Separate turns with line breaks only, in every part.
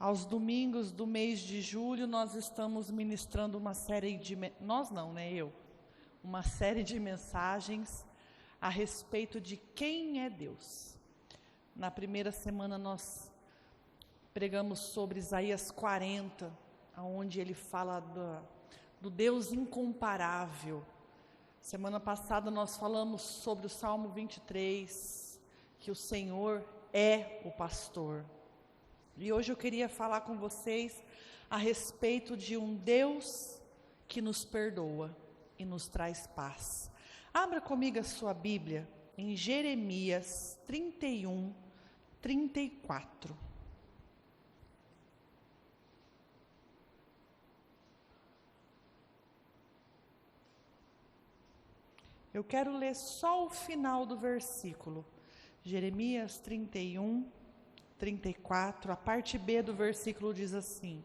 Aos domingos do mês de julho, nós estamos ministrando uma série de... Uma série de mensagens a respeito de quem é Deus. Na primeira semana nós pregamos sobre Isaías 40, onde ele fala do Deus incomparável. Semana passada nós falamos sobre o Salmo 23, que o Senhor é o pastor. E hoje eu queria falar com vocês a respeito de um Deus que nos perdoa e nos traz paz. Abra comigo a sua Bíblia em Jeremias 31, 34. Eu quero ler só o final do versículo. Jeremias 31, 34, a parte B do versículo diz assim: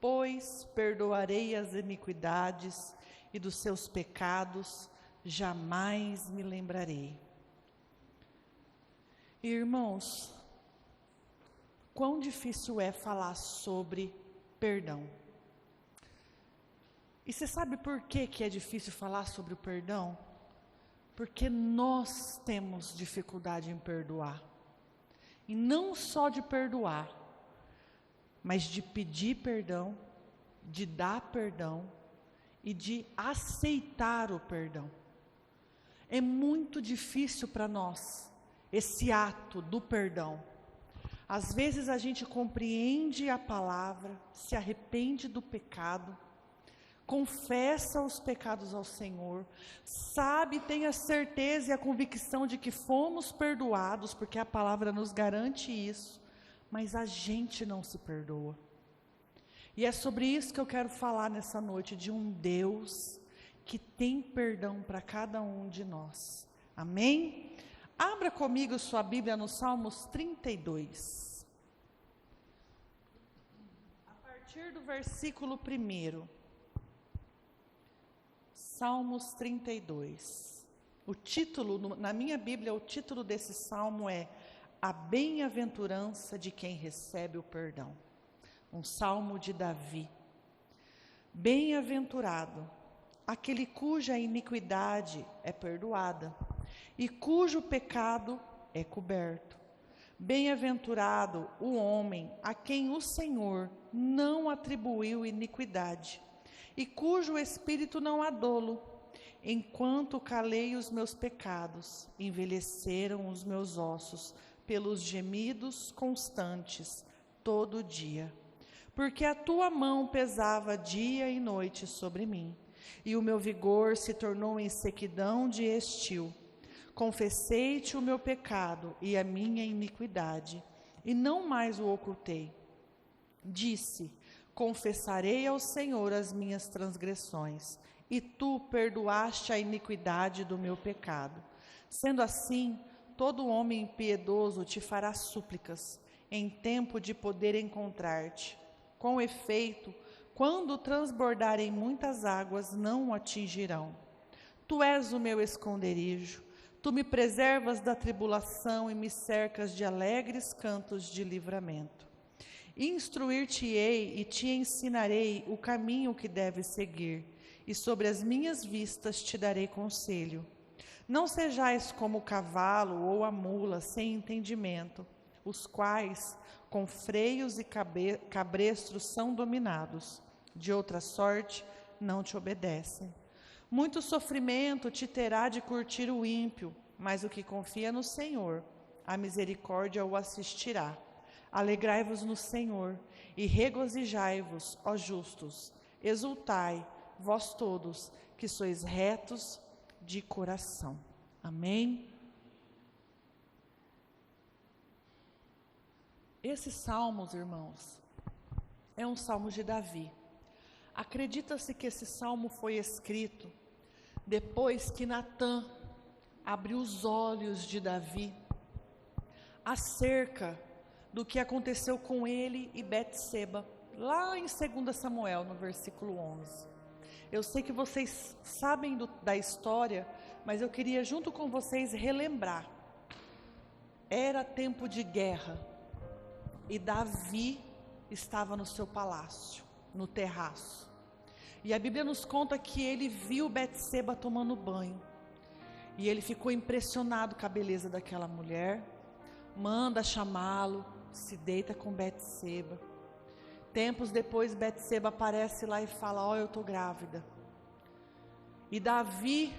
pois perdoarei as iniquidades e dos seus pecados jamais me lembrarei. Irmãos, quão difícil é falar sobre perdão. E você sabe por que é difícil falar sobre o perdão? Porque nós temos dificuldade em perdoar. E não só de perdoar, mas de pedir perdão, de dar perdão e de aceitar o perdão. É muito difícil para nós esse ato do perdão. Às vezes a gente compreende a palavra, se arrepende do pecado, confessa os pecados ao Senhor, sabe, tem a certeza e a convicção de que fomos perdoados, porque a palavra nos garante isso, mas a gente não se perdoa. E é sobre isso que eu quero falar nessa noite, de um Deus que tem perdão para cada um de nós. Amém? Abra comigo sua Bíblia no Salmos 32. A partir do versículo 1. Salmos 32. O título, na minha Bíblia, o título desse salmo é A Bem-aventurança de quem recebe o perdão. Um salmo de Davi. Bem-aventurado aquele cuja iniquidade é perdoada e cujo pecado é coberto. Bem-aventurado o homem a quem o Senhor não atribuiu iniquidade e cujo espírito não há dolo. Enquanto calei os meus pecados, envelheceram os meus ossos pelos gemidos constantes todo dia. Porque a tua mão pesava dia e noite sobre mim, e o meu vigor se tornou em sequidão de estio. Confessei-te o meu pecado e a minha iniquidade, e não mais o ocultei. Disse: confessarei ao Senhor as minhas transgressões, e tu perdoaste a iniquidade do meu pecado. Sendo assim, todo homem impiedoso te fará súplicas, em tempo de poder encontrar-te. Com efeito, quando transbordarem muitas águas, não o atingirão. Tu és o meu esconderijo, tu me preservas da tribulação e me cercas de alegres cantos de livramento. Instruir-te-ei e te ensinarei o caminho que deves seguir, e sobre as minhas vistas te darei conselho. Não sejais como o cavalo ou a mula sem entendimento, os quais com freios e cabrestros são dominados, de outra sorte não te obedecem. Muito sofrimento te terá de curtir o ímpio, mas o que confia no Senhor, a misericórdia o assistirá. Alegrai-vos no Senhor e regozijai-vos, ó justos, exultai, vós todos, que sois retos de coração. Amém? Esse salmos, irmãos, é um salmo de Davi. Acredita-se que esse salmo foi escrito depois que Natã abriu os olhos de Davi acerca do que aconteceu com ele e Betseba, lá em 2 Samuel, no versículo 11. Eu sei que vocês sabem da história, mas eu queria junto com vocês relembrar. Era tempo de guerra, e Davi estava no seu palácio, no terraço. E a Bíblia nos conta que ele viu Betseba tomando banho. E ele ficou impressionado com a beleza daquela mulher, manda chamá-lo, se deita com Betseba. Tempos depois, Betseba aparece lá e fala: ó, eu estou grávida. E Davi,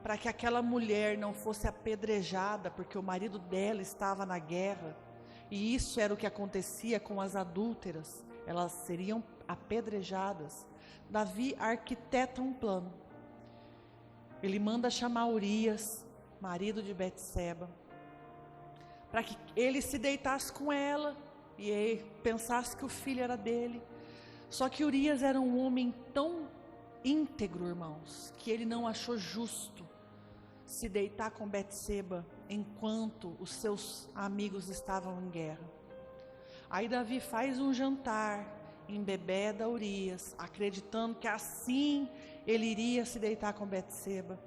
para que aquela mulher não fosse apedrejada, porque o marido dela estava na guerra, e isso era o que acontecia com as adúlteras, elas seriam apedrejadas, Davi arquiteta um plano. Ele manda chamar Urias, marido de Betseba, para que ele se deitasse com ela e ele pensasse que o filho era dele. Só que Urias era um homem tão íntegro, irmãos, que ele não achou justo se deitar com Betseba enquanto os seus amigos estavam em guerra. Aí Davi faz um jantar, embebeda Urias, acreditando que assim ele iria se deitar com Betseba,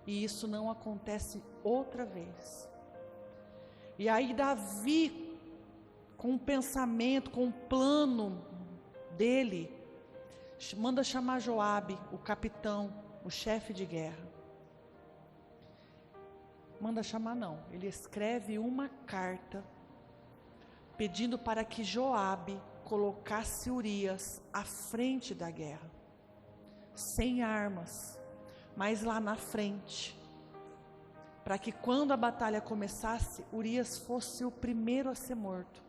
e isso não acontece outra vez. E aí Davi, com um pensamento, com um plano dele, manda chamar Joabe, o capitão, o chefe de guerra. Manda chamar não, ele escreve uma carta pedindo para que Joabe colocasse Urias à frente da guerra, sem armas, mas lá na frente, para que quando a batalha começasse, Urias fosse o primeiro a ser morto.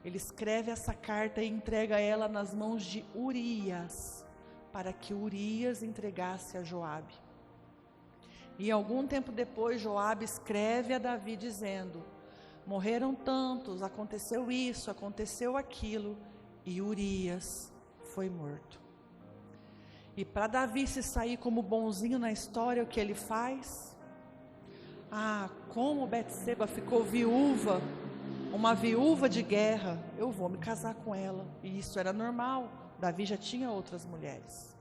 Ele escreve essa carta e entrega ela nas mãos de Urias, para que Urias entregasse a Joabe. E algum tempo depois, Joabe escreve a Davi dizendo: morreram tantos, aconteceu isso, aconteceu aquilo, e Urias foi morto. E para Davi se sair como bonzinho na história, o que ele faz? Como Betseba ficou viúva, uma viúva de guerra, eu vou me casar com ela. E isso era normal, Davi já tinha outras mulheres.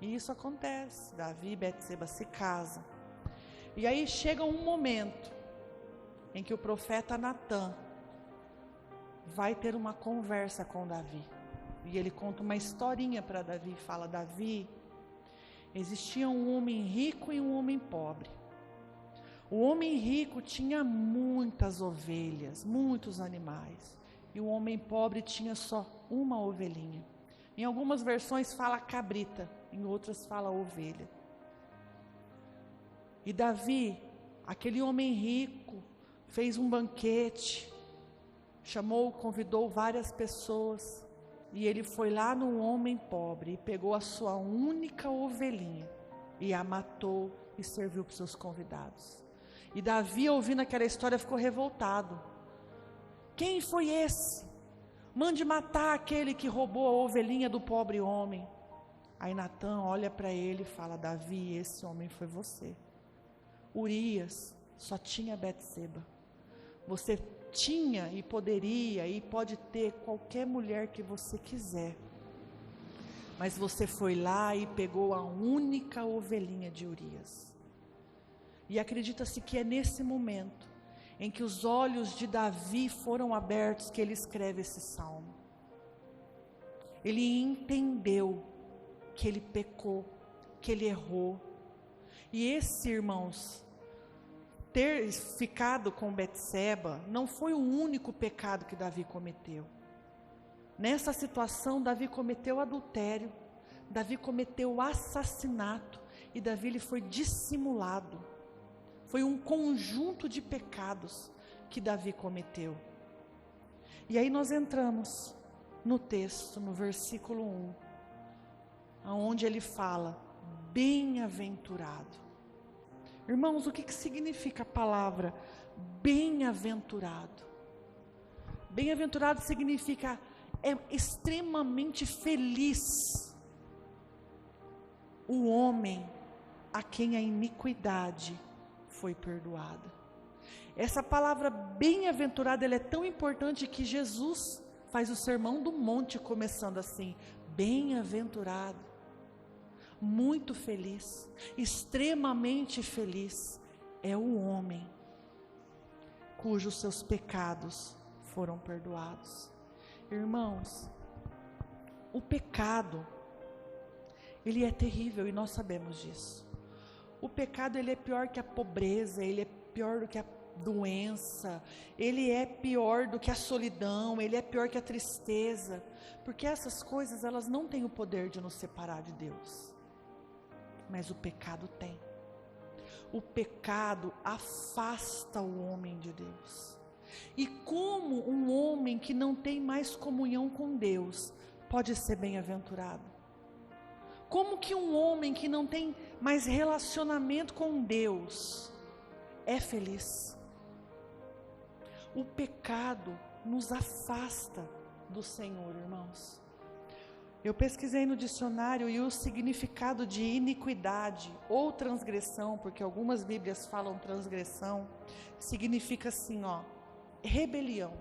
E isso acontece, Davi e Betseba se casam. E aí chega um momento em que o profeta Natã vai ter uma conversa com Davi. E ele conta uma historinha para Davi e fala: Davi, existia um homem rico e um homem pobre. O homem rico tinha muitas ovelhas, muitos animais. E o homem pobre tinha só uma ovelhinha. Em algumas versões fala cabrita, em outras fala ovelha. E Davi, aquele homem rico, fez um banquete, convidou várias pessoas, e ele foi lá no homem pobre e pegou a sua única ovelhinha e a matou e serviu para os seus convidados. E Davi, ouvindo aquela história, ficou revoltado. Quem foi esse? Mande matar aquele que roubou a ovelhinha do pobre homem. Aí Natã olha para ele e fala: Davi, esse homem foi você. Urias só tinha Betseba. Você tinha e poderia e pode ter qualquer mulher que você quiser, mas você foi lá e pegou a única ovelhinha de Urias. E acredita-se que é nesse momento em que os olhos de Davi foram abertos que ele escreve esse salmo. Ele entendeu que ele pecou, que ele errou. E esse, irmãos, ter ficado com Betseba não foi o único pecado que Davi cometeu. Nessa situação, Davi cometeu adultério, Davi cometeu assassinato, e Davi ele foi dissimulado. Foi um conjunto de pecados que Davi cometeu. E aí nós entramos no texto, no versículo 1, onde ele fala: bem-aventurado. Irmãos, o que significa a palavra bem-aventurado? Bem-aventurado significa extremamente feliz o homem a quem a iniquidade foi perdoada. Essa palavra bem-aventurado, ela é tão importante que Jesus faz o sermão do monte começando assim: bem-aventurado. Muito feliz, extremamente feliz é o homem cujos seus pecados foram perdoados. Irmãos, o pecado, ele é terrível e nós sabemos disso. O pecado, ele é pior que a pobreza, ele é pior do que a doença, ele é pior do que a solidão, ele é pior que a tristeza, porque essas coisas, elas não têm o poder de nos separar de Deus, mas o pecado tem. O pecado afasta o homem de Deus. E como um homem que não tem mais comunhão com Deus pode ser bem-aventurado? Como que um homem que não tem mais relacionamento com Deus é feliz? O pecado nos afasta do Senhor, irmãos. Eu pesquisei no dicionário e o significado de iniquidade ou transgressão, porque algumas Bíblias falam transgressão, significa assim, rebelião,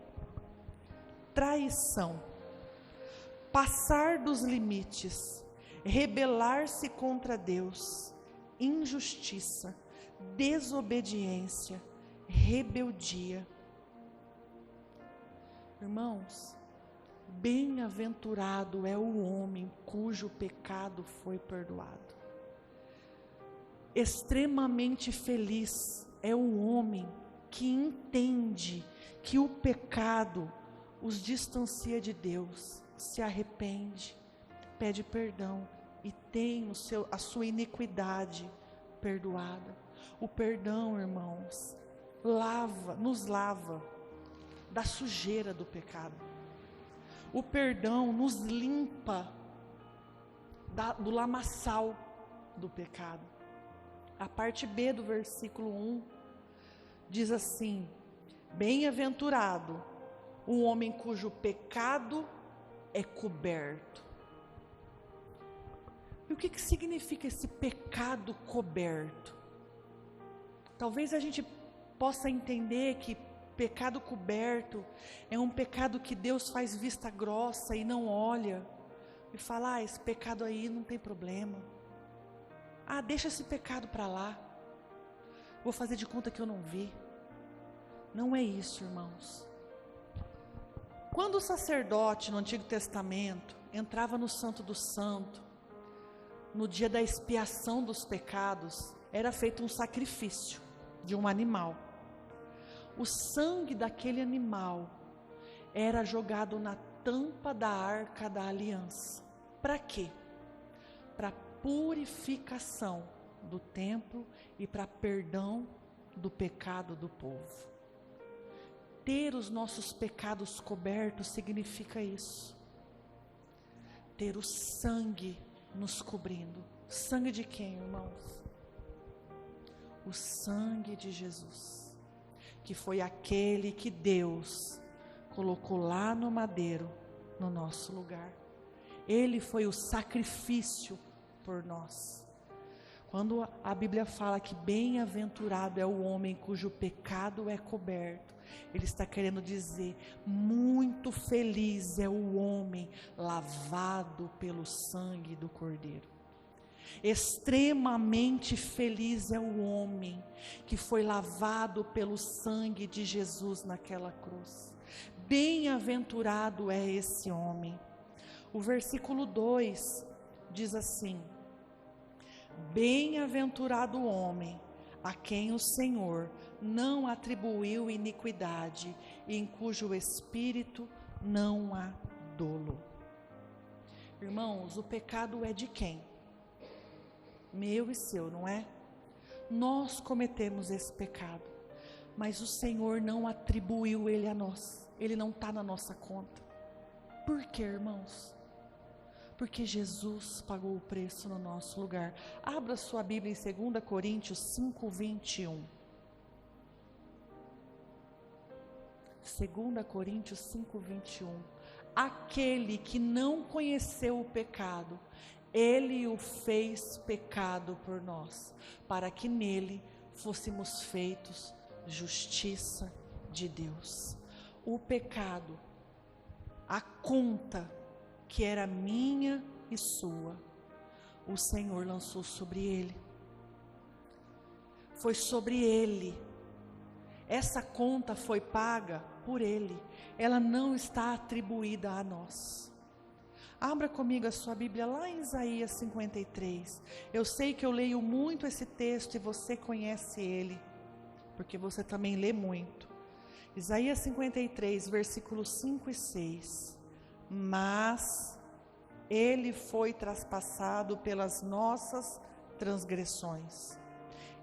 traição, passar dos limites, rebelar-se contra Deus, injustiça, desobediência, rebeldia. Irmãos, bem-aventurado é o homem cujo pecado foi perdoado. Extremamente feliz é o homem que entende que o pecado os distancia de Deus, se arrepende, pede perdão e tem a sua iniquidade perdoada. O perdão, irmãos, nos lava da sujeira do pecado. O perdão nos limpa do lamaçal do pecado. A parte B do versículo 1 diz assim: bem-aventurado o homem cujo pecado é coberto. E o que significa esse pecado coberto? Talvez a gente possa entender que pecado coberto é um pecado que Deus faz vista grossa e não olha e fala: esse pecado aí não tem problema, deixa esse pecado para lá, vou fazer de conta que eu não vi. Não é isso, irmãos. Quando o sacerdote no Antigo Testamento entrava no Santo do Santo, no dia da expiação dos pecados, era feito um sacrifício de um animal. O sangue daquele animal era jogado na tampa da arca da aliança. Para quê? Para purificação do templo e para perdão do pecado do povo. Ter os nossos pecados cobertos significa isso. Ter o sangue nos cobrindo. Sangue de quem, irmãos? O sangue de Jesus, que foi aquele que Deus colocou lá no madeiro, no nosso lugar. Ele foi o sacrifício por nós. Quando a Bíblia fala que bem-aventurado é o homem cujo pecado é coberto, ele está querendo dizer, muito feliz é o homem lavado pelo sangue do Cordeiro. Extremamente feliz é o homem que foi lavado pelo sangue de Jesus naquela cruz. Bem-aventurado é esse homem. O versículo 2 diz assim: bem-aventurado o homem a quem o Senhor não atribuiu iniquidade e em cujo espírito não há dolo. Irmãos, o pecado é de quem? Meu e seu, não é? Nós cometemos esse pecado, mas o Senhor não atribuiu ele a nós. Ele não está na nossa conta. Por quê, irmãos? Porque Jesus pagou o preço no nosso lugar. Abra sua Bíblia em 2 Coríntios 5:21. 2 Coríntios 5:21. Aquele que não conheceu o pecado, Ele o fez pecado por nós, para que nele fôssemos feitos justiça de Deus. O pecado, a conta que era minha e sua, o Senhor lançou sobre ele. Foi sobre ele. Essa conta foi paga por Ele, ela não está atribuída a nós. Abra comigo a sua Bíblia lá em Isaías 53. Eu sei que eu leio muito esse texto e você conhece ele, porque você também lê muito. Isaías 53, versículos 5 e 6. Mas Ele foi traspassado pelas nossas transgressões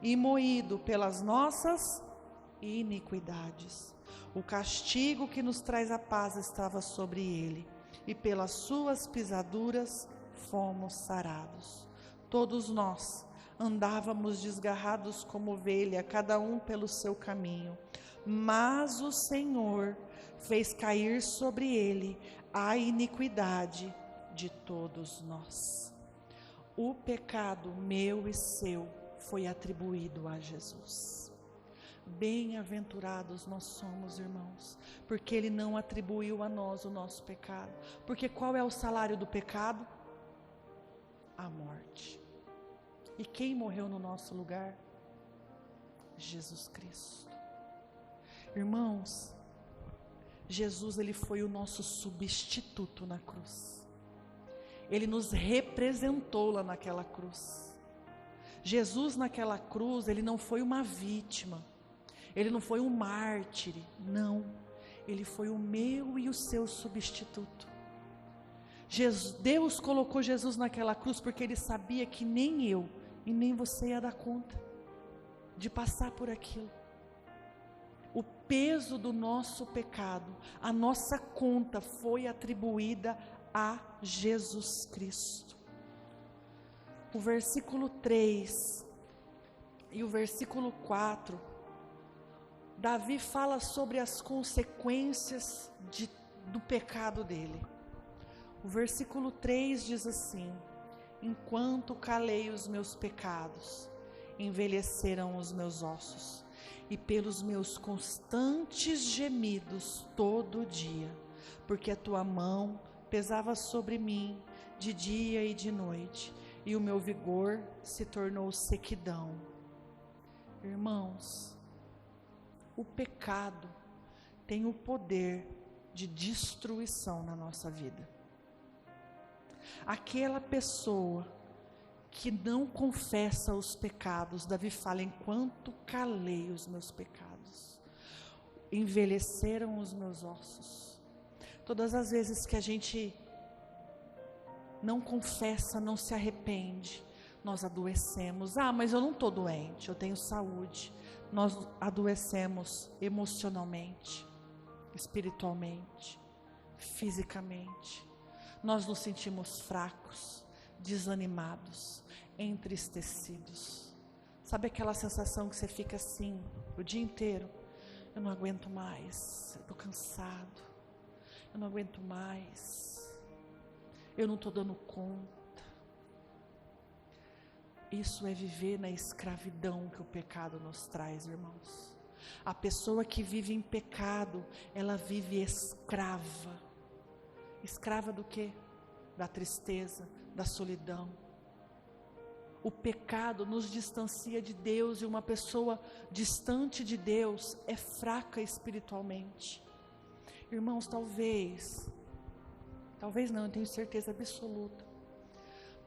e moído pelas nossas iniquidades. O castigo que nos traz a paz estava sobre Ele, e pelas suas pisaduras fomos sarados. Todos nós andávamos desgarrados como ovelha, cada um pelo seu caminho. Mas o Senhor fez cair sobre Ele a iniquidade de todos nós. O pecado meu e seu foi atribuído a Jesus. Bem-aventurados nós somos, irmãos, porque Ele não atribuiu a nós o nosso pecado. Porque qual é o salário do pecado? A morte. E quem morreu no nosso lugar? Jesus Cristo. Irmãos, Jesus, Ele foi o nosso substituto na cruz. Ele nos representou lá naquela cruz. Jesus naquela cruz, Ele não foi uma vítima. Ele não foi um mártir, não. Ele foi o meu e o seu substituto. Deus colocou Jesus naquela cruz porque Ele sabia que nem eu e nem você ia dar conta de passar por aquilo. O peso do nosso pecado, a nossa conta foi atribuída a Jesus Cristo. O versículo 3 e o versículo 4, Davi fala sobre as consequências do pecado dele. O versículo 3 diz assim: enquanto calei os meus pecados, envelheceram os meus ossos, e pelos meus constantes gemidos todo dia, porque a tua mão pesava sobre mim de dia e de noite, e o meu vigor se tornou sequidão. Irmãos, o pecado tem o poder de destruição na nossa vida. Aquela pessoa que não confessa os pecados, Davi fala, enquanto calei os meus pecados, envelheceram os meus ossos. Todas as vezes que a gente não confessa, não se arrepende, nós adoecemos. Mas eu não estou doente, eu tenho saúde. Nós adoecemos emocionalmente, espiritualmente, fisicamente. Nós nos sentimos fracos, desanimados, entristecidos. Sabe aquela sensação que você fica assim o dia inteiro? Eu não aguento mais, eu estou cansado, eu não aguento mais, eu não estou dando conta. Isso é viver na escravidão que o pecado nos traz, irmãos. A pessoa que vive em pecado, ela vive escrava. Escrava do quê? Da tristeza, da solidão. O pecado nos distancia de Deus, e uma pessoa distante de Deus é fraca espiritualmente. Irmãos, talvez não, eu tenho certeza absoluta,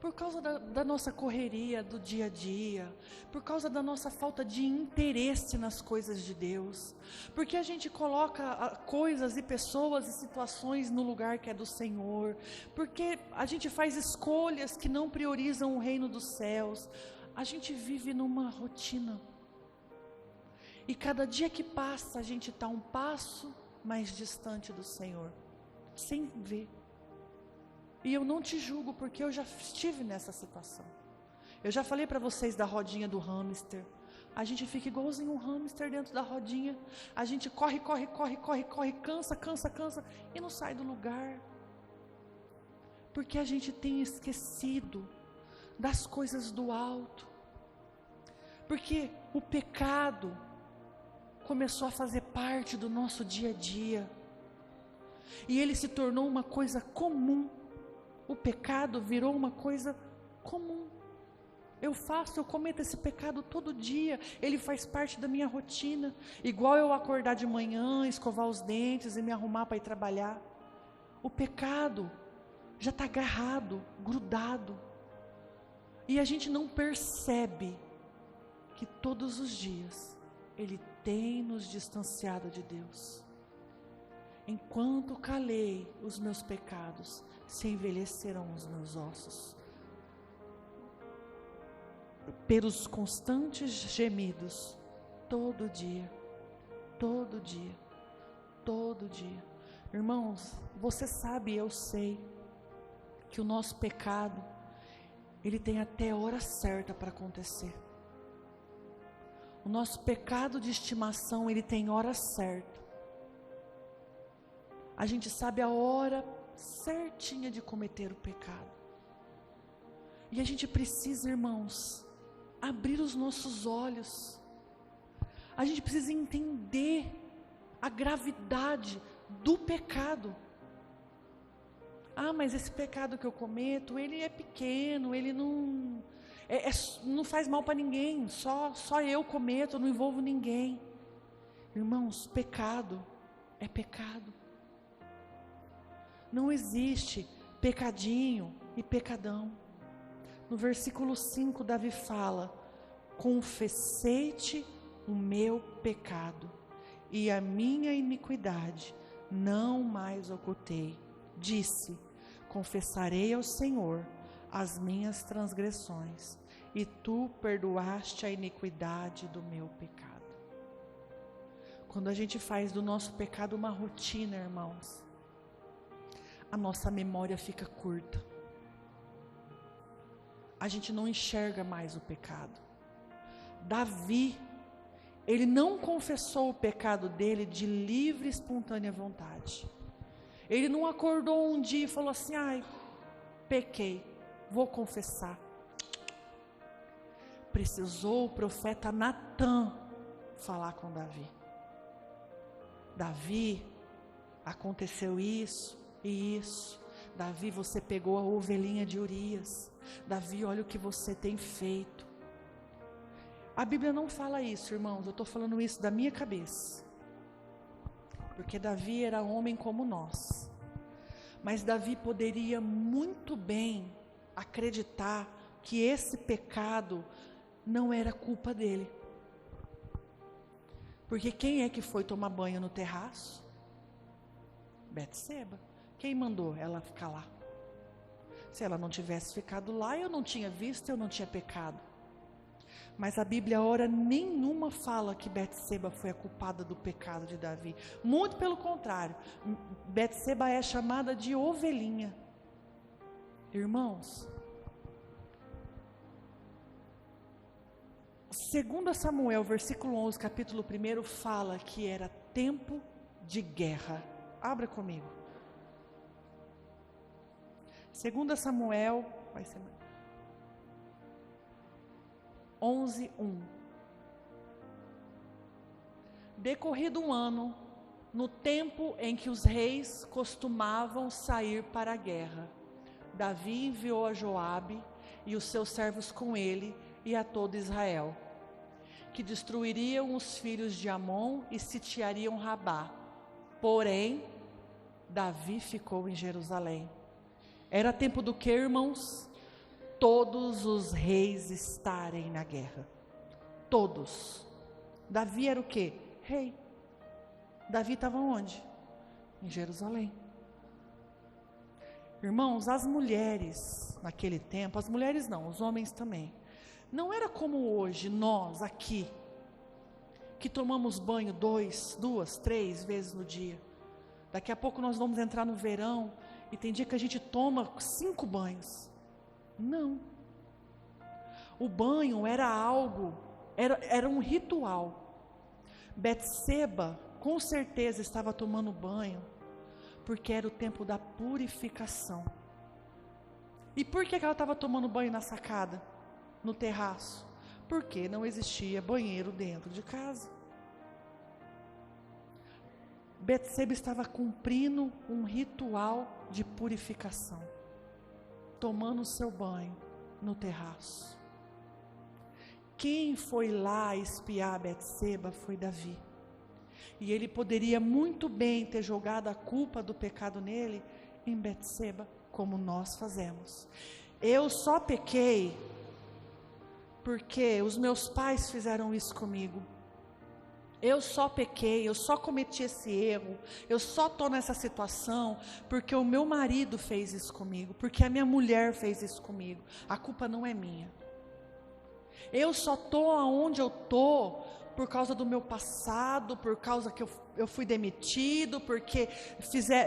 por causa da nossa correria do dia a dia, por causa da nossa falta de interesse nas coisas de Deus, porque a gente coloca coisas e pessoas e situações no lugar que é do Senhor, porque a gente faz escolhas que não priorizam o reino dos céus, a gente vive numa rotina, e cada dia que passa a gente está um passo mais distante do Senhor, sem ver. E eu não te julgo, porque eu já estive nessa situação. Eu já falei para vocês da rodinha do hamster. A gente fica igualzinho um hamster dentro da rodinha. A gente corre, cansa e não sai do lugar. Porque a gente tem esquecido das coisas do alto. Porque o pecado começou a fazer parte do nosso dia a dia. E ele se tornou uma coisa comum. O pecado virou uma coisa comum. eu cometo esse pecado todo dia, ele faz parte da minha rotina, igual eu acordar de manhã, escovar os dentes e me arrumar para ir trabalhar. O pecado já está agarrado, grudado, e a gente não percebe que todos os dias ele tem nos distanciado de Deus. Enquanto calei os meus pecados, se envelhecerão os meus ossos. Pelos constantes gemidos, todo dia, todo dia, todo dia. Irmãos, você sabe, eu sei, que o nosso pecado, ele tem até hora certa para acontecer. O nosso pecado de estimação, ele tem hora certa. A gente sabe a hora certinha de cometer o pecado. E a gente precisa, irmãos, abrir os nossos olhos. A gente precisa entender a gravidade do pecado. Ah, mas esse pecado que eu cometo, ele é pequeno, ele não faz mal para ninguém, só eu cometo, não envolvo ninguém. Irmãos, pecado é pecado. Não existe pecadinho e pecadão. No versículo 5, Davi fala: confessei-te o meu pecado, e a minha iniquidade não mais ocultei. Disse: confessarei ao Senhor as minhas transgressões, e tu perdoaste a iniquidade do meu pecado. Quando a gente faz do nosso pecado uma rotina, irmãos, a nossa memória fica curta. A gente não enxerga mais o pecado. Davi, ele não confessou o pecado dele de livre e espontânea vontade. Ele não acordou um dia e falou assim: ai, pequei, vou confessar. Precisou o profeta Natã falar com Davi. Davi, aconteceu isso e isso. Davi, você pegou a ovelhinha de Urias. Davi, olha o que você tem feito. A Bíblia não fala isso, irmãos, eu estou falando isso da minha cabeça. Porque Davi era homem como nós. Mas Davi poderia muito bem acreditar que esse pecado não era culpa dele. Porque quem é que foi tomar banho no terraço? Betseba. Quem mandou ela ficar lá? Se ela não tivesse ficado lá, eu não tinha visto, eu não tinha pecado. Mas a Bíblia, hora nenhuma, fala que Betseba foi a culpada do pecado de Davi. Muito pelo contrário, Betseba é chamada de ovelhinha. Irmãos, 2 Samuel, versículo 11, capítulo 1, fala que era tempo de guerra. Abra comigo. 2 Samuel, vai ser 11:1. Decorrido um ano, no tempo em que os reis costumavam sair para a guerra, Davi enviou a Joabe e os seus servos com ele e a todo Israel, que destruiriam os filhos de Amon e sitiariam Rabá. Porém, Davi ficou em Jerusalém. Era tempo do que, irmãos? Todos os reis estarem na guerra. Todos. Davi era o quê? Rei. Davi estava onde? Em Jerusalém. Irmãos, as mulheres naquele tempo, as mulheres não, os homens também, não era como hoje, nós aqui, que tomamos banho 2, 3 vezes no dia. Daqui a pouco nós vamos entrar no verão, e tem dia que a gente toma 5 banhos. Não. O banho era algo, era um ritual. Betseba, com certeza, estava tomando banho, porque era o tempo da purificação. E por que ela estava tomando banho na sacada, no terraço? Porque não existia banheiro dentro de casa. Betseba estava cumprindo um ritual de purificação, tomando o seu banho no terraço. Quem foi lá espiar Betseba foi Davi. E ele poderia muito bem ter jogado a culpa do pecado nele, em Betseba, como nós fazemos. Eu só pequei porque os meus pais fizeram isso comigo. Eu só pequei, eu só cometi esse erro, eu só estou nessa situação porque o meu marido fez isso comigo, porque a minha mulher fez isso comigo. A culpa não é minha. Eu só estou onde eu estou por causa do meu passado, por causa que eu fui demitido, porque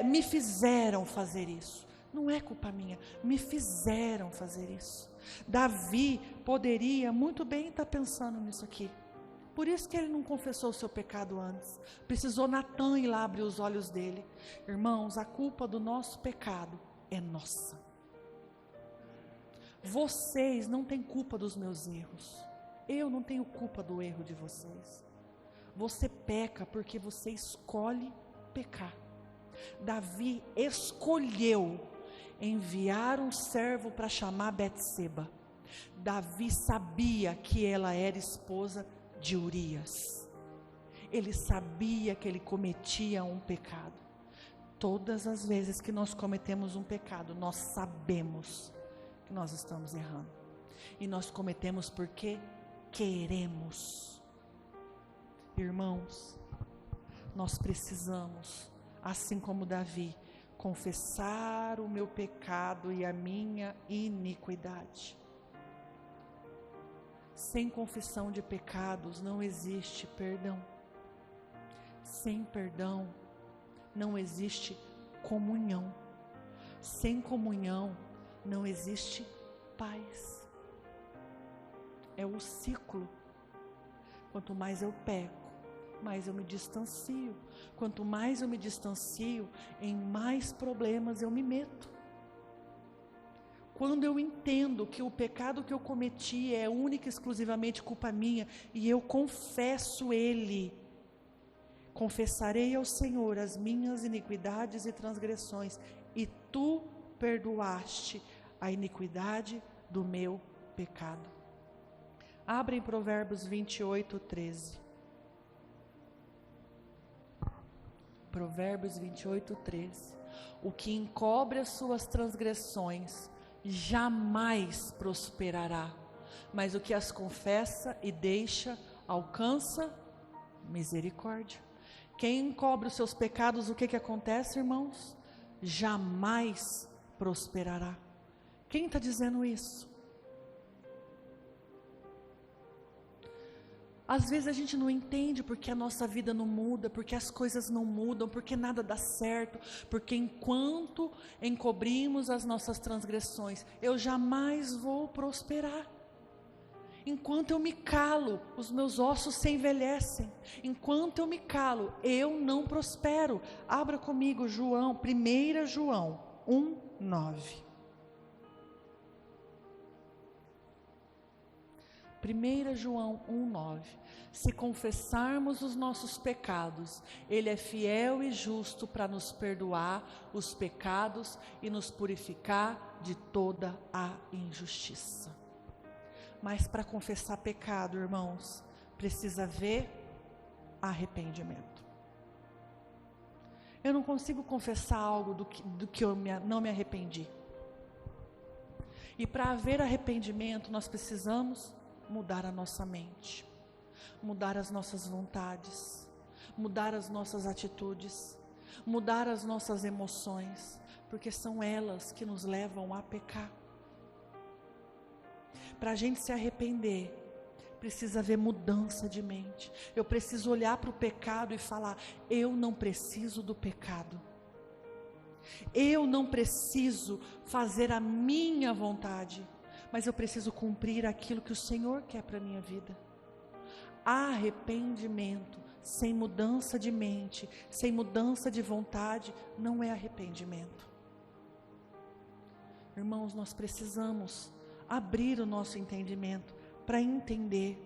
me fizeram fazer isso. Não é culpa minha, me fizeram fazer isso. Davi poderia muito bem estar pensando nisso aqui. Por isso que ele não confessou o seu pecado antes. Precisou Natã ir lá abrir os olhos dele. Irmãos, a culpa do nosso pecado é nossa. Vocês não têm culpa dos meus erros. Eu não tenho culpa do erro de vocês. Você peca porque você escolhe pecar. Davi escolheu enviar um servo para chamar Betseba. Davi sabia que ela era esposa de Urias. Ele sabia que ele cometia um pecado. Todas as vezes que nós cometemos um pecado, nós sabemos que nós estamos errando. E nós cometemos porque queremos. Irmãos, nós precisamos, assim como Davi, confessar o meu pecado e a minha iniquidade. Sem confissão de pecados não existe perdão. Sem perdão não existe comunhão. Sem comunhão não existe paz. É o ciclo. Quanto mais eu peco, mais eu me distancio. Quanto mais eu me distancio, em mais problemas eu me meto. Quando eu entendo que o pecado que eu cometi é única e exclusivamente culpa minha, e eu confesso ele, confessarei ao Senhor as minhas iniquidades e transgressões, e tu perdoaste a iniquidade do meu pecado. Abre em Provérbios 28, 13. Provérbios 28, 13. O que encobre as suas transgressões jamais prosperará, mas o que as confessa e deixa alcança misericórdia. Quem encobre os seus pecados, o que acontece, irmãos? Jamais prosperará. Quem está dizendo isso? Às vezes a gente não entende porque a nossa vida não muda, porque as coisas não mudam, porque nada dá certo, porque enquanto encobrimos as nossas transgressões, eu jamais vou prosperar. Enquanto eu me calo, os meus ossos se envelhecem. Enquanto eu me calo, eu não prospero. Abra comigo João, 1 João 1, 9. 1 João 1,9. Se confessarmos os nossos pecados, Ele é fiel e justo para nos perdoar os pecados e nos purificar de toda a injustiça. Mas para confessar pecado, irmãos, precisa haver arrependimento. Eu não consigo confessar algo do que eu não me arrependi. E para haver arrependimento, nós precisamos mudar a nossa mente, mudar as nossas vontades, mudar as nossas atitudes, mudar as nossas emoções, porque são elas que nos levam a pecar. Para a gente se arrepender, precisa haver mudança de mente. Eu preciso olhar para o pecado e falar: eu não preciso do pecado. Eu não preciso fazer a minha vontade, mas eu preciso cumprir aquilo que o Senhor quer para a minha vida. Arrependimento sem mudança de mente, sem mudança de vontade, não é arrependimento. Irmãos, nós precisamos abrir o nosso entendimento para entender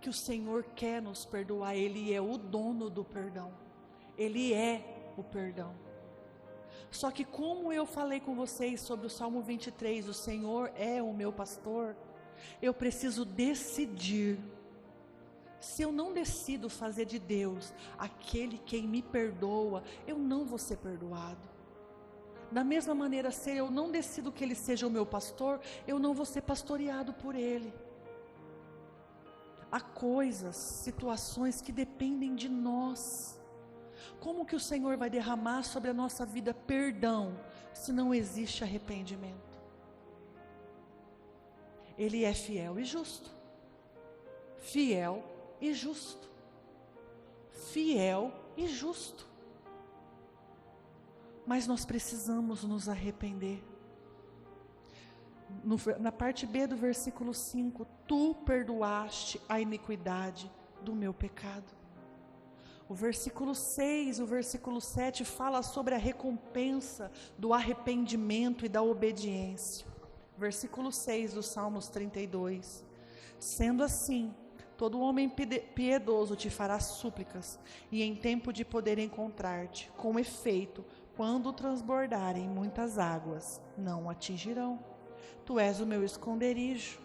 que o Senhor quer nos perdoar. Ele é o dono do perdão. Ele é o perdão. Só que como eu falei com vocês sobre o Salmo 23, o Senhor é o meu pastor, Eu preciso decidir. Se eu não decido fazer de Deus aquele quem me perdoa, eu não vou ser perdoado. Da mesma maneira, se eu não decido que Ele seja o meu pastor, eu não vou ser pastoreado por Ele. Há coisas, situações que dependem de nós. Como que o Senhor vai derramar sobre a nossa vida perdão, se não existe arrependimento? Ele é fiel e justo. Fiel e justo. Fiel e justo. Mas nós precisamos nos arrepender. Na parte B do versículo 5, tu perdoaste a iniquidade do meu pecado. O versículo 6, o versículo 7 fala sobre a recompensa do arrependimento e da obediência. Versículo 6 do Salmos 32. Sendo assim, todo homem piedoso te fará súplicas, e em tempo de poder encontrar-te, com efeito, quando transbordarem muitas águas, não o atingirão. Tu és o meu esconderijo,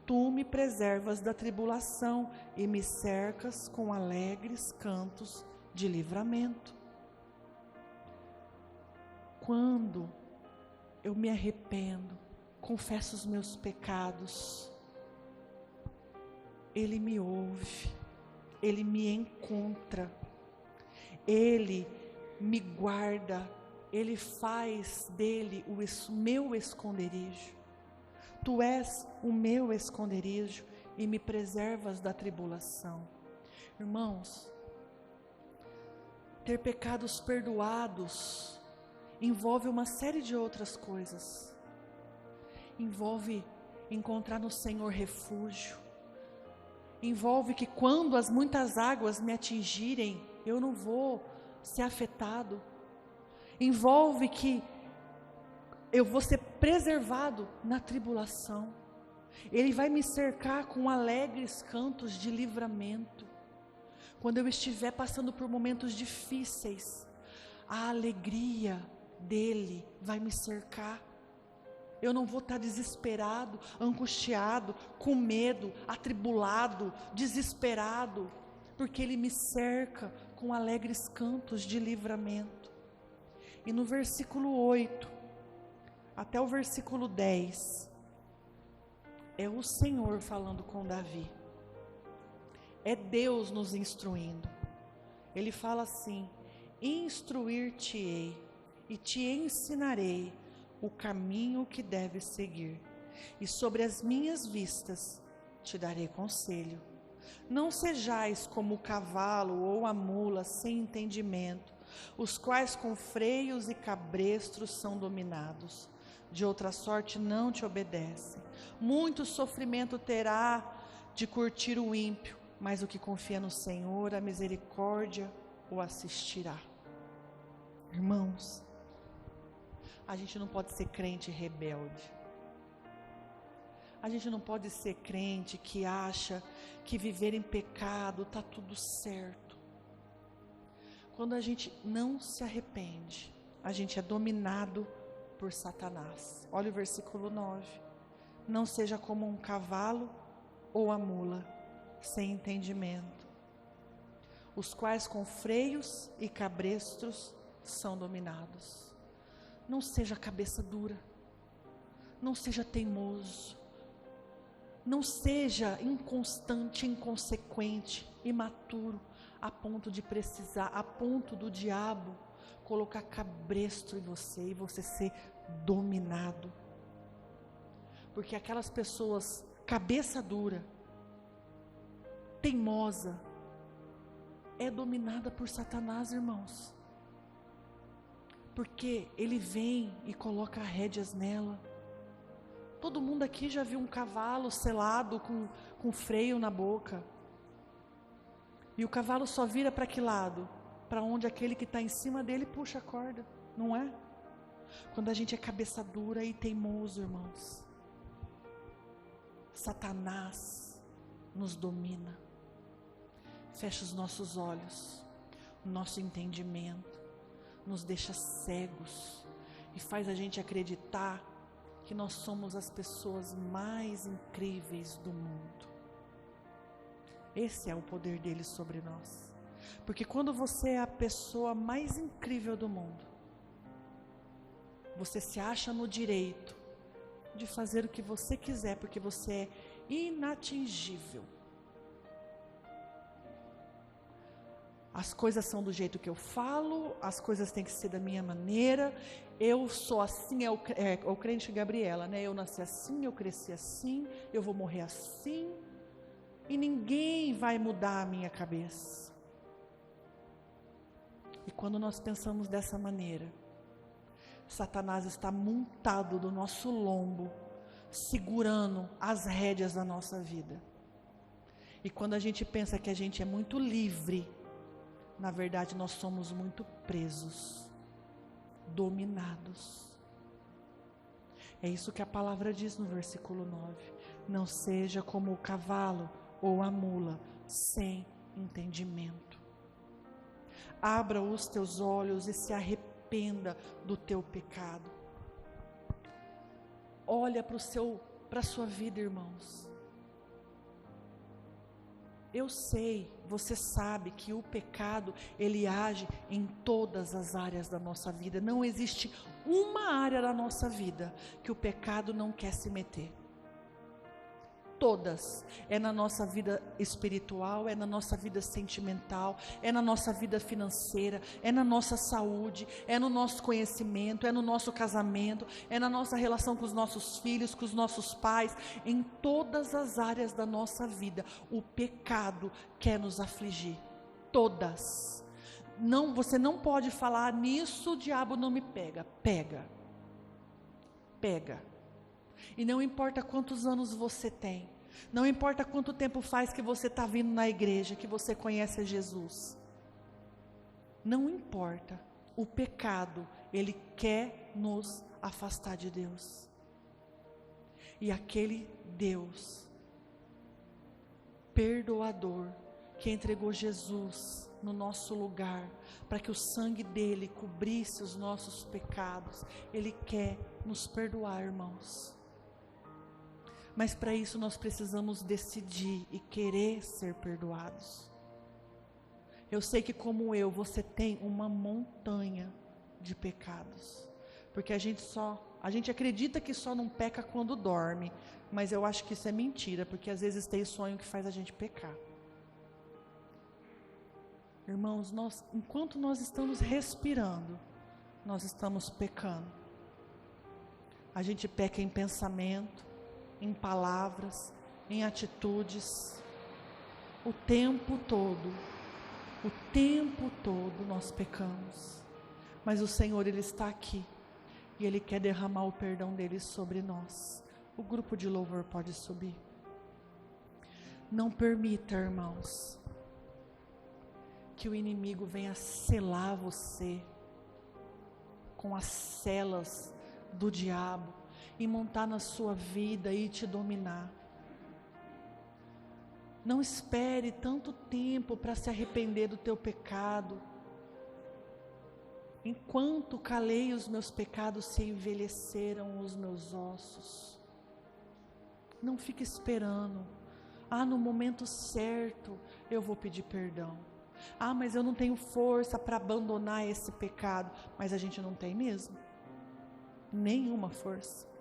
tu me preservas da tribulação e me cercas com alegres cantos de livramento. Quando eu me arrependo, confesso os meus pecados, Ele me ouve, Ele me encontra, Ele me guarda, Ele faz dele o meu esconderijo. Tu és o meu esconderijo e me preservas da tribulação. Irmãos, ter pecados perdoados envolve uma série de outras coisas. Envolve encontrar no Senhor refúgio. Envolve que quando as muitas águas me atingirem, eu não vou ser afetado. Envolve que eu vou ser preservado na tribulação. Ele vai me cercar com alegres cantos de livramento. Quando eu estiver passando por momentos difíceis, a alegria dele vai me cercar. Eu não vou estar desesperado, angustiado, com medo, atribulado, desesperado, porque Ele me cerca com alegres cantos de livramento. E no versículo 8, até o versículo 10, é o Senhor falando com Davi. É Deus nos instruindo. Ele fala assim: instruir-te-ei e te ensinarei o caminho que deves seguir, e sobre as minhas vistas te darei conselho. Não sejais como o cavalo ou a mula sem entendimento, os quais com freios e cabrestros são dominados. De outra sorte não te obedecem. Muito sofrimento terá de curtir o ímpio, mas o que confia no Senhor, a misericórdia o assistirá. Irmãos, a gente não pode ser crente rebelde. A gente não pode ser crente que acha que viver em pecado está tudo certo. Quando a gente não se arrepende, a gente é dominado por Satanás. Olha o versículo 9. Não seja como um cavalo ou a mula, sem entendimento, os quais com freios e cabrestros são dominados. Não seja cabeça dura, não seja teimoso, não seja inconstante, inconsequente, imaturo, a ponto de precisar, a ponto do diabo colocar cabresto em você e você ser dominado. Porque aquelas pessoas, cabeça dura, teimosa, é dominada por Satanás, irmãos. Porque ele vem e coloca rédeas nela. Todo mundo aqui já viu um cavalo selado com freio na boca. E o cavalo só vira para que lado? Para onde aquele que está em cima dele puxa a corda, não é? Quando a gente é cabeça dura e teimoso, irmãos, Satanás nos domina. Fecha os nossos olhos, o nosso entendimento, nos deixa cegos e faz a gente acreditar que nós somos as pessoas mais incríveis do mundo. Esse é o poder dele sobre nós. Porque quando você é a pessoa mais incrível do mundo, você se acha no direito de fazer o que você quiser, porque você é inatingível. As coisas são do jeito que eu falo, as coisas têm que ser da minha maneira. Eu sou assim, é o crente Gabriela, né? Eu nasci assim, eu cresci assim, eu vou morrer assim, e ninguém vai mudar a minha cabeça. E quando nós pensamos dessa maneira, Satanás está montado do nosso lombo, segurando as rédeas da nossa vida. E quando a gente pensa que a gente é muito livre, na verdade nós somos muito presos, dominados. É isso que a palavra diz no versículo 9. Não seja como o cavalo ou a mula, sem entendimento. Abra os teus olhos e se arrependa do teu pecado. Olha para a sua vida, irmãos. Eu sei, você sabe que o pecado, ele age em todas as áreas da nossa vida. Não existe uma área da nossa vida que o pecado não quer se meter. Todas. É na nossa vida espiritual, é na nossa vida sentimental, é na nossa vida financeira, é na nossa saúde, é no nosso conhecimento, é no nosso casamento, é na nossa relação com os nossos filhos, com os nossos pais. Em todas as áreas da nossa vida, o pecado quer nos afligir. Todas. Não, você não pode falar, nisso o diabo não me pega. Pega. Pega. E não importa quantos anos você tem, não importa quanto tempo faz que você está vindo na igreja, que você conhece a Jesus, não importa, o pecado, ele quer nos afastar de Deus. E aquele Deus perdoador, que entregou Jesus no nosso lugar, para que o sangue dele cobrisse os nossos pecados, ele quer nos perdoar, irmãos. Mas para isso nós precisamos decidir e querer ser perdoados. Eu sei que como eu, você tem uma montanha de pecados. Porque a gente acredita que só não peca quando dorme. Mas eu acho que isso é mentira, porque às vezes tem sonho que faz a gente pecar. Irmãos, enquanto nós estamos respirando, nós estamos pecando. A gente peca em pensamento, em palavras, em atitudes, o tempo todo nós pecamos, mas o Senhor, Ele está aqui, e Ele quer derramar o perdão dEle sobre nós. O grupo de louvor pode subir. Não permita, irmãos, que o inimigo venha selar você com as celas do diabo, e montar na sua vida e te dominar. Não espere tanto tempo para se arrepender do teu pecado. Enquanto calei os meus pecados, se envelheceram os meus ossos. Não fique esperando. No momento certo eu vou pedir perdão. Mas eu não tenho força para abandonar esse pecado. Mas a gente não tem mesmo. Nenhuma força.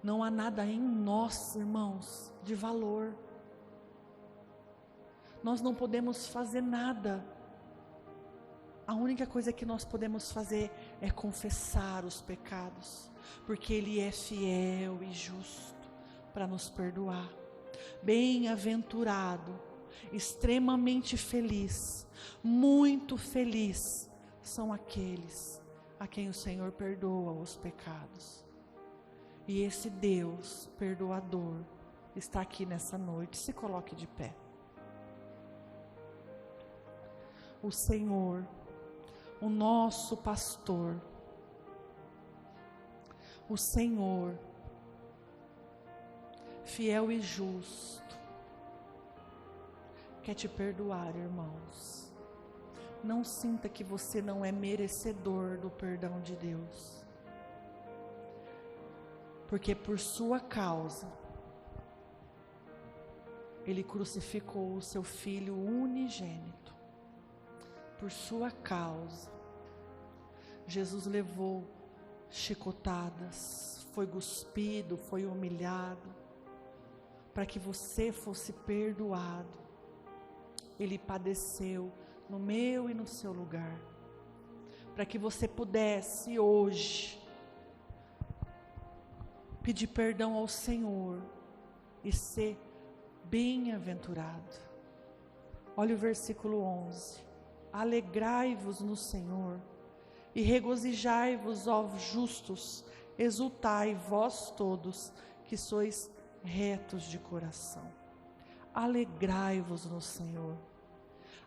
Não há nada em nós, irmãos, de valor. Nós não podemos fazer nada. A única coisa que nós podemos fazer é confessar os pecados, porque Ele é fiel e justo para nos perdoar. Bem-aventurado, extremamente feliz, muito feliz são aqueles a quem o Senhor perdoa os pecados. E esse Deus perdoador está aqui nessa noite. Se coloque de pé. O Senhor, o nosso pastor, o Senhor, fiel e justo, quer te perdoar, irmãos. Não sinta que você não é merecedor do perdão de Deus. porque por sua causa, Ele crucificou o seu Filho unigênito. Por sua causa, Jesus levou chicotadas, foi cuspido, foi humilhado, para que você fosse perdoado. Ele padeceu no meu e no seu lugar, para que você pudesse hoje pedir perdão ao Senhor e ser bem-aventurado. Olha o versículo 11: alegrai-vos no Senhor e regozijai-vos, ó justos, exultai vós todos que sois retos de coração. Alegrai-vos no Senhor,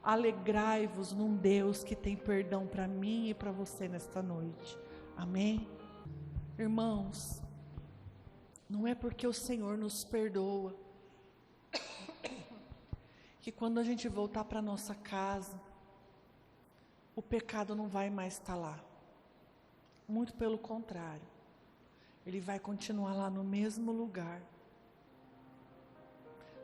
alegrai-vos num Deus que tem perdão para mim e para você nesta noite, amém? Irmãos, não é porque o Senhor nos perdoa que quando a gente voltar para nossa casa, o pecado não vai mais estar lá. Muito pelo contrário, ele vai continuar lá no mesmo lugar.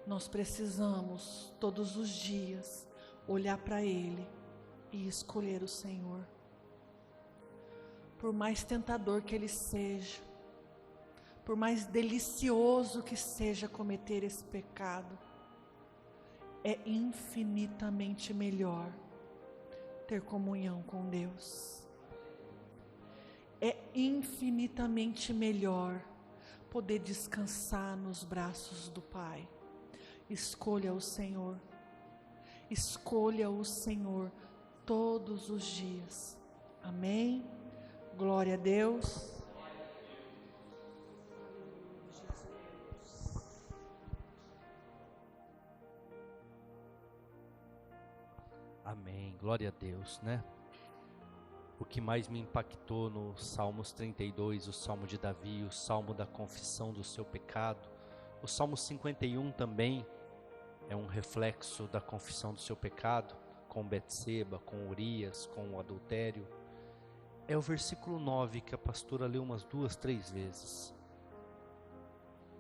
Nós precisamos, todos os dias, olhar para Ele e escolher o Senhor. Por mais tentador que Ele seja, por mais delicioso que seja cometer esse pecado, é infinitamente melhor ter comunhão com Deus. É infinitamente melhor poder descansar nos braços do Pai. Escolha o Senhor. Escolha o Senhor todos os dias. Amém? Glória a Deus.
Amém, glória a Deus, né? O que mais me impactou no Salmos 32, o Salmo de Davi, o Salmo da confissão do seu pecado, o Salmo 51 também é um reflexo da confissão do seu pecado, com Betseba, com Urias, com o adultério. É o versículo 9 que a pastora leu umas 2, 3 vezes,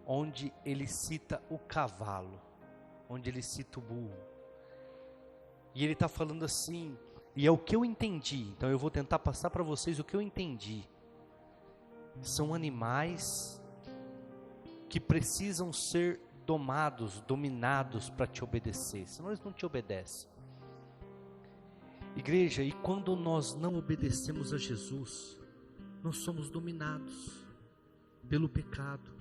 onde ele cita o cavalo, onde ele cita o burro. E ele está falando assim, e é o que eu entendi, então eu vou tentar passar para vocês o que eu entendi. São animais que precisam ser domados, dominados para te obedecer, senão eles não te obedecem. Igreja, e quando nós não obedecemos a Jesus, nós somos dominados pelo pecado,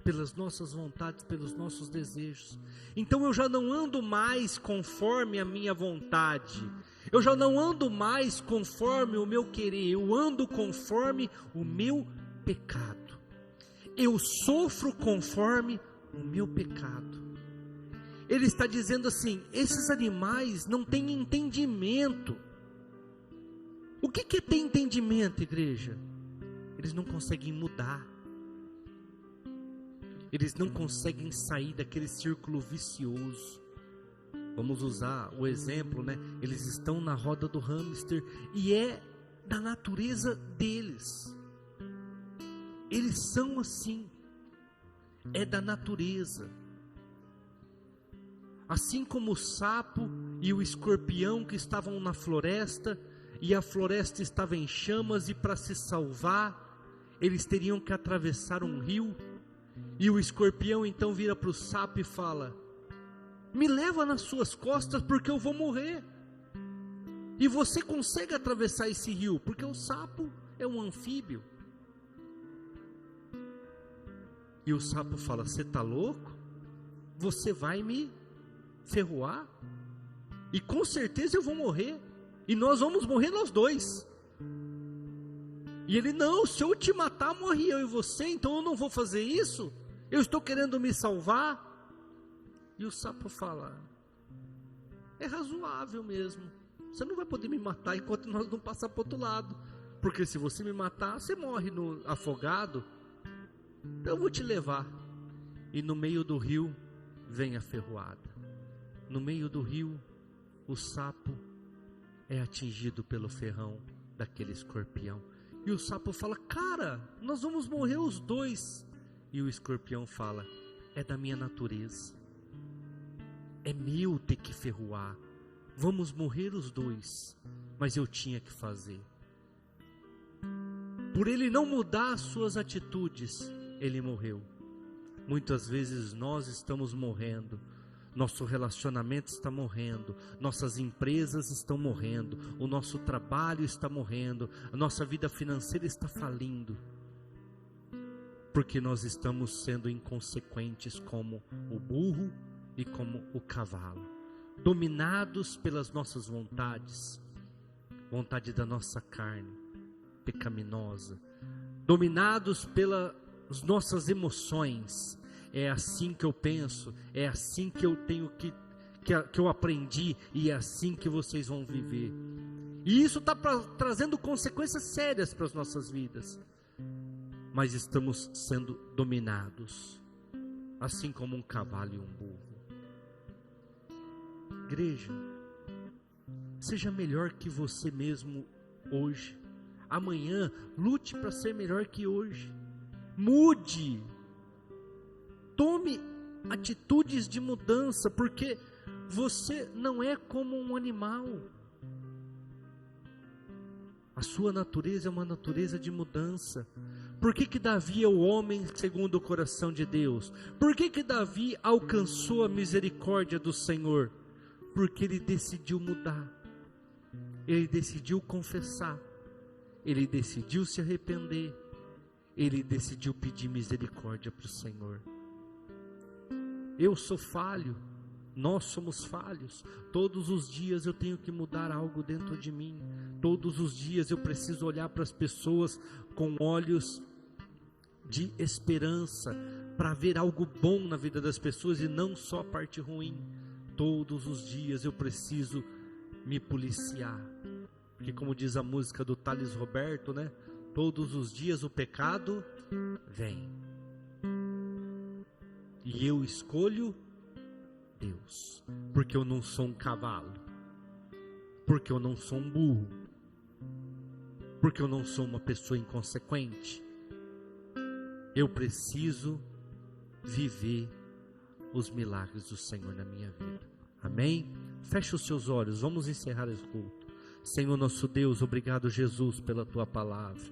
pelas nossas vontades, pelos nossos desejos. Então eu já não ando mais conforme a minha vontade, eu já não ando mais conforme o meu querer, eu ando conforme o meu pecado. Eu sofro conforme o meu pecado. Ele está dizendo assim, esses animais não têm entendimento. O que é ter entendimento, igreja? Eles não conseguem mudar. Eles não conseguem sair daquele círculo vicioso. Vamos usar o exemplo, né? Eles estão na roda do hamster e é da natureza deles. Eles são assim. É da natureza. Assim como o sapo e o escorpião que estavam na floresta, e a floresta estava em chamas, e para se salvar, eles teriam que atravessar um rio. E o escorpião então vira para o sapo e fala: me leva nas suas costas porque eu vou morrer. E você consegue atravessar esse rio, porque o sapo é um anfíbio. E o sapo fala: você está louco? Você vai me ferroar? E com certeza eu vou morrer. E nós vamos morrer nós dois. E ele: não, se eu te matar, morre eu e você, então eu não vou fazer isso. Eu estou querendo me salvar. E o sapo fala: é razoável mesmo. Você não vai poder me matar enquanto nós não passar para o outro lado. Porque se você me matar, você morre afogado. Então eu vou te levar. E no meio do rio vem a ferroada. No meio do rio, o sapo é atingido pelo ferrão daquele escorpião. E o sapo fala: cara, nós vamos morrer os dois. E o escorpião fala: é da minha natureza, é meu ter que ferroar, vamos morrer os dois, mas eu tinha que fazer. Por ele não mudar as suas atitudes, ele morreu. Muitas vezes nós estamos morrendo, nosso relacionamento está morrendo, nossas empresas estão morrendo, o nosso trabalho está morrendo, a nossa vida financeira está falindo, porque nós estamos sendo inconsequentes como o burro e como o cavalo, dominados pelas nossas vontades, vontade da nossa carne pecaminosa, dominados pelas nossas emoções. É assim que eu penso, é assim que eu tenho que eu aprendi, e é assim que vocês vão viver. E isso está trazendo consequências sérias para as nossas vidas, mas estamos sendo dominados, assim como um cavalo e um burro. Igreja, seja melhor que você mesmo hoje. Amanhã, lute para ser melhor que hoje. Mude. Tome atitudes de mudança, porque você não é como um animal. A sua natureza é uma natureza de mudança. Por que Davi é o homem segundo o coração de Deus? Por que Davi alcançou a misericórdia do Senhor? Porque ele decidiu mudar, ele decidiu confessar, ele decidiu se arrepender, ele decidiu pedir misericórdia para o Senhor. Eu sou falho, nós somos falhos, todos os dias eu tenho que mudar algo dentro de mim, todos os dias eu preciso olhar para as pessoas com olhos de esperança, para ver algo bom na vida das pessoas e não só a parte ruim. Todos os dias eu preciso me policiar, porque como diz a música do Thales Roberto, né? Todos os dias o pecado vem, e eu escolho Deus, porque eu não sou um cavalo, porque eu não sou um burro, porque eu não sou uma pessoa inconsequente. Eu preciso viver os milagres do Senhor na minha vida. Amém? Feche os seus olhos, vamos encerrar esse culto. Senhor nosso Deus, obrigado Jesus pela tua palavra.